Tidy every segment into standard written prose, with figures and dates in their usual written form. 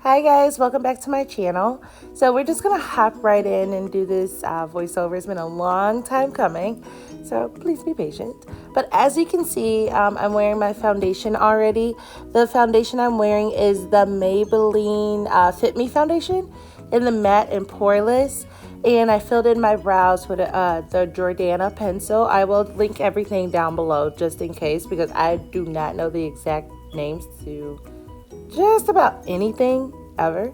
Hi guys, welcome back to my channel. So we're just gonna hop right in and do this voiceover. It's been a long time coming, so please be patient. But as you can see, I'm wearing my foundation already. The foundation I'm wearing is the Maybelline Fit Me foundation in the matte and poreless. And I filled in my brows with the Jordana pencil. I will link everything down below just in case, because I do not know the exact names to just about anything ever.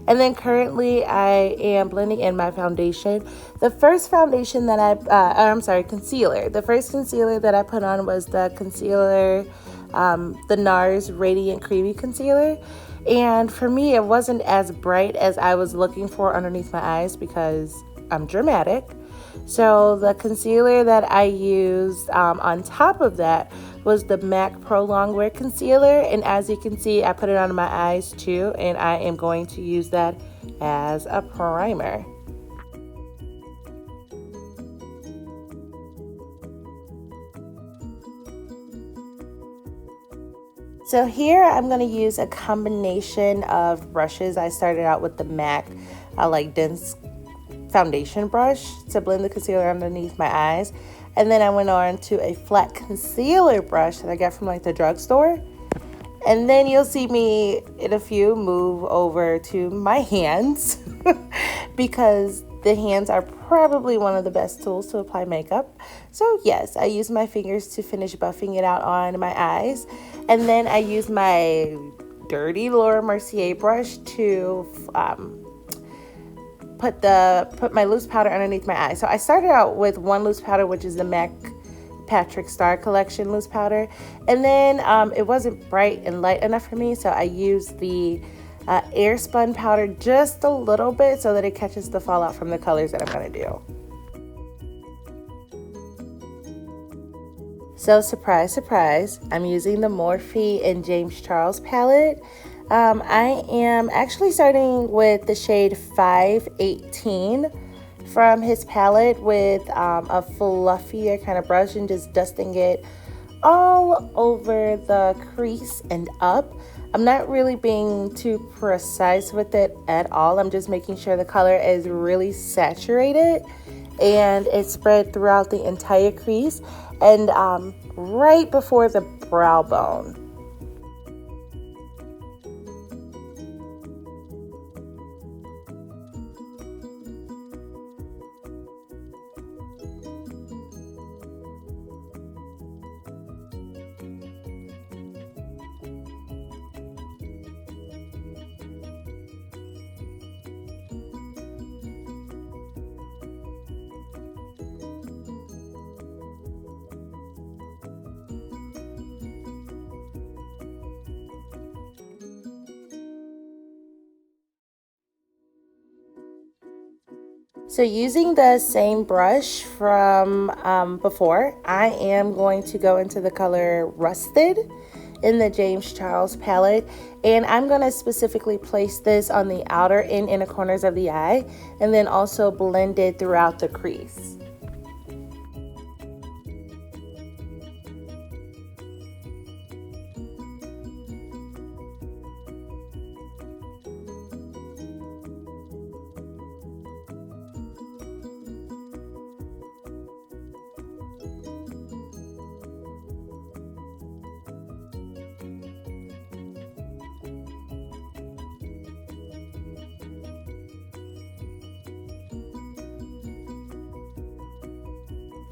And then currently I am blending in my foundation. The first foundation that concealer. The first concealer that I put on was the concealer, the NARS Radiant Creamy Concealer. And for me, it wasn't as bright as I was looking for underneath my eyes because I'm dramatic. So the concealer that I used on top of that was the MAC Prolongwear concealer, and as you can see, I put it on my eyes too, and I am going to use that as a primer. So here I'm going to use a combination of brushes. I started out with the MAC dense foundation brush to blend the concealer underneath my eyes, and then I went on to a flat concealer brush that I got from the drugstore, and then you'll see me in a few move over to my hands because the hands are probably one of the best tools to apply makeup. So yes, I use my fingers to finish buffing it out on my eyes, and then I use my dirty Laura Mercier brush to put my loose powder underneath my eye. So I started out with one loose powder, which is the MAC Patrick Starr collection loose powder, and then it wasn't bright and light enough for me, so I used the Airspun powder just a little bit so that it catches the fallout from the colors that I'm going to do. So surprise, surprise, I'm using the Morphe and James Charles palette. I am actually starting with the shade 518 from his palette with a fluffier kind of brush and just dusting it all over the crease and up. I'm not really being too precise with it at all. I'm just making sure the color is really saturated and it's spread throughout the entire crease and right before the brow bone. So using the same brush from before, I am going to go into the color Rusted in the James Charles palette, and I'm going to specifically place this on the outer and inner corners of the eye, and then also blend it throughout the crease.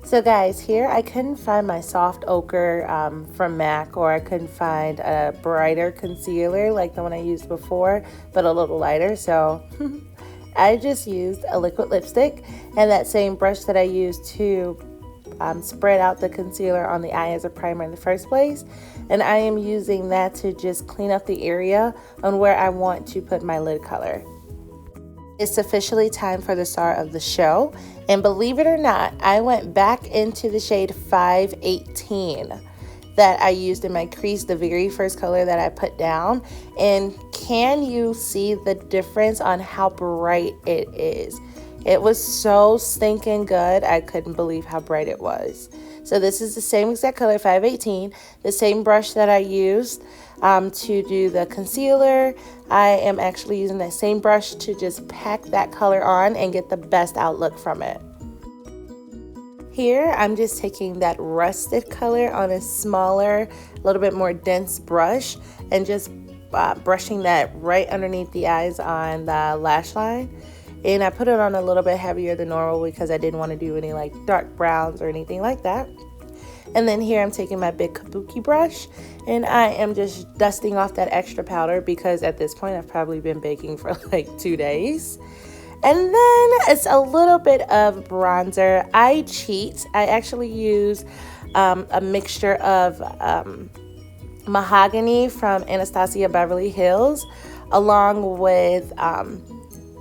So guys, here I couldn't find my soft ochre from MAC, or I couldn't find a brighter concealer like the one I used before, but a little lighter. So I just used a liquid lipstick and that same brush that I used to spread out the concealer on the eye as a primer in the first place. And I am using that to just clean up the area on where I want to put my lid color. It's officially time for the star of the show, and believe it or not, I went back into the shade 518 that I used in my crease, the very first color that I put down, and can you see the difference on how bright it is? It was so stinking good, I couldn't believe how bright it was. So this is the same exact color, 518, the same brush that I used to do the concealer. I am actually using that same brush to just pack that color on and get the best outlook from it. Here, I'm just taking that rusted color on a smaller, a little bit more dense brush and just brushing that right underneath the eyes on the lash line. And I put it on a little bit heavier than normal because I didn't want to do any like dark browns or anything like that. And then here I'm taking my big kabuki brush and I am just dusting off that extra powder because at this point I've probably been baking for like 2 days. And then it's a little bit of bronzer. I cheat. I actually use a mixture of Mahogany from Anastasia Beverly Hills along with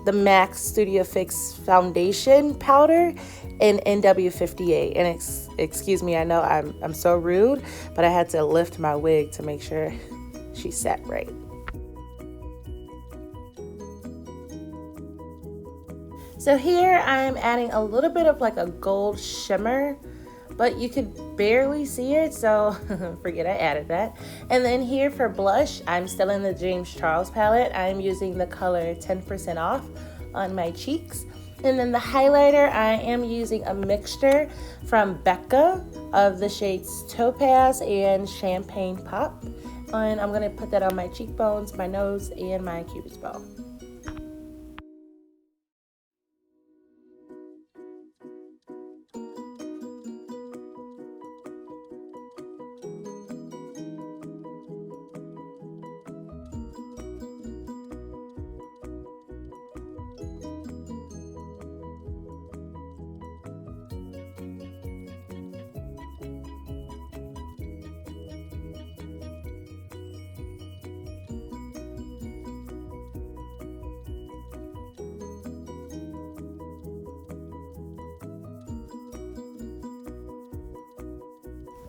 the MAC Studio Fix foundation powder in NW58. And excuse me, I know I'm so rude, but I had to lift my wig to make sure she sat right. So here I'm adding a little bit of like a gold shimmer, but you could barely see it, so forget I added that. And then here for blush, I'm still in the James Charles palette. I'm using the color 10% off on my cheeks. And then the highlighter, I am using a mixture from BECCA of the shades Topaz and Champagne Pop. And I'm gonna put that on my cheekbones, my nose, and my cupid's bow.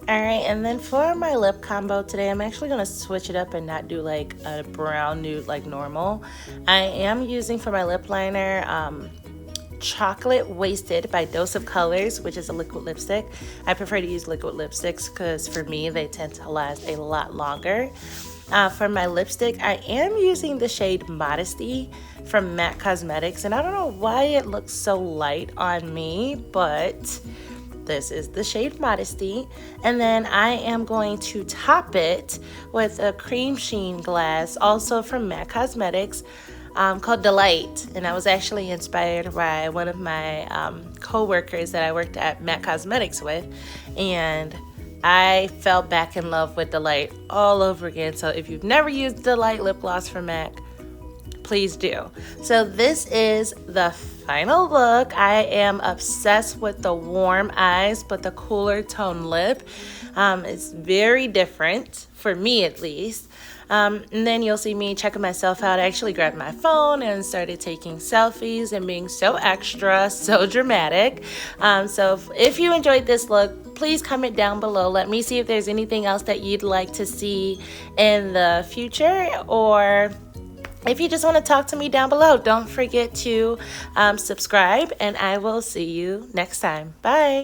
Alright, and then for my lip combo today, I'm actually going to switch it up and not do like a brown nude like normal. I am using for my lip liner Chocolate Wasted by Dose of Colors, which is a liquid lipstick. I prefer to use liquid lipsticks because for me they tend to last a lot longer. For my lipstick, I am using the shade Modesty from MAC Cosmetics, and I don't know why it looks so light on me, but this is the shade Modesty. And then I am going to top it with a cream sheen glass, also from MAC Cosmetics, called Delight. And I was actually inspired by one of my co-workers that I worked at MAC Cosmetics with, and I fell back in love with Delight all over again. So if you've never used Delight lip gloss from MAC, please do. So this is the final look. I am obsessed with the warm eyes but the cooler tone lip. It's very different for me at least. And then you'll see me checking myself out. I actually grabbed my phone and started taking selfies and being so extra, so dramatic. So if you enjoyed this look, please comment down below. Let me see if there's anything else that you'd like to see in the future, or if you just want to talk to me down below. Don't forget to subscribe, and I will see you next time. Bye.